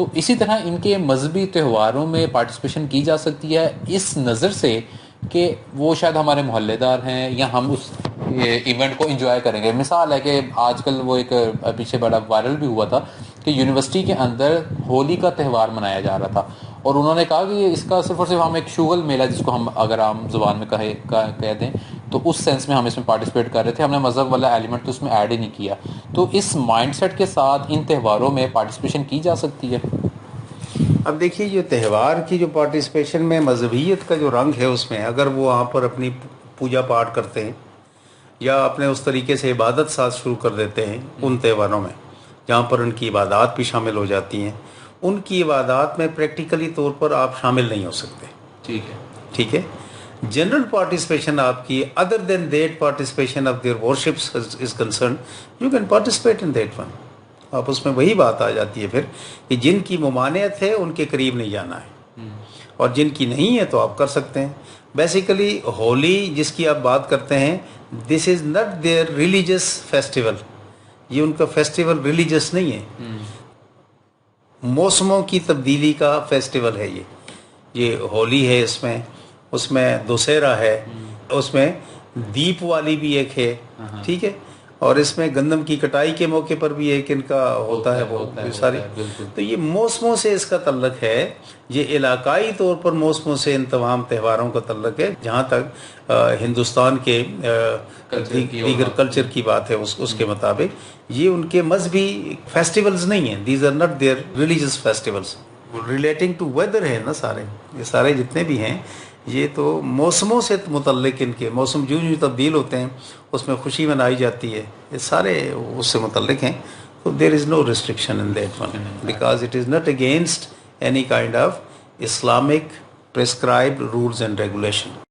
تو اسی طرح ان کے مذہبی تہواروں میں پارٹیسپیشن کی جا سکتی ہے اس نظر سے کہ وہ شاید ہمارے محلے دار ہیں یا ہم اس ایونٹ کو انجوائے کریں گے. مثال ہے کہ آج کل وہ ایک پیچھے بڑا وائرل بھی ہوا تھا کہ یونیورسٹی کے اندر ہولی کا تہوار منایا جا رہا تھا اور انہوں نے کہا کہ اس کا صرف اور صرف ہم ایک شغل میلہ جس کو ہم اگر عام زبان میں کہہ دیں تو اس سینس میں ہم اس میں پارٹیسپیٹ کر رہے تھے, ہم نے مذہب والا ایلیمنٹ تو اس میں ایڈ ہی نہیں کیا. تو اس مائنڈ سیٹ کے ساتھ ان تہواروں میں پارٹیسپیشن کی جا سکتی ہے. اب دیکھیے یہ تہوار کی جو پارٹیسپیشن میں مذہبیت کا جو رنگ ہے اس میں اگر وہ وہاں پر اپنی پوجا پاٹ کرتے ہیں یا اپنے اس طریقے سے عبادت ساز شروع کر دیتے ہیں ان تہواروں میں جہاں پر ان کی عبادات بھی شامل ہو جاتی ہیں, ان کی عبادات میں پریکٹیکلی طور پر آپ شامل نہیں ہو سکتے. ٹھیک ہے. جنرل پارٹیسپیشن آپ کی other then that participation of their worships is concerned you can participate in that one. آپ اس میں وہی بات آ جاتی ہے پھر کہ جن کی ممانعت ہے ان کے قریب نہیں جانا ہے اور جن کی نہیں ہے تو آپ کر سکتے ہیں. بیسیکلی ہولی جس کی آپ بات کرتے ہیں this is not their religious festival, یہ ان کا فیسٹیول ریلیجس نہیں ہے, موسموں کی تبدیلی کا فیسٹیول ہے یہ ہولی ہے, اس میں دوسہرا ہے, اس میں دیپ والی بھی ایک ہے, ٹھیک ہے, اور اس میں گندم کی کٹائی کے موقع پر بھی ایک ان کا ہوتا ہے وہ ساری. تو یہ موسموں سے اس کا تعلق ہے, یہ علاقائی طور پر موسموں سے ان تمام تہواروں کا تعلق ہے. جہاں تک ہندوستان کے دیگر کلچر کی بات ہے اس کے مطابق یہ ان کے مذہبی فیسٹیولز نہیں ہیں. These are not their religious festivals. Relating to weather ہے نا سارے, یہ سارے جتنے بھی ہیں یہ تو موسموں سے متعلق, ان کے موسم جو تبدیل ہوتے ہیں اس میں خوشی منائی جاتی ہے, یہ سارے اس سے متعلق ہیں. تو there is no restriction in that one because it is not against any kind of Islamic prescribed rules and regulation.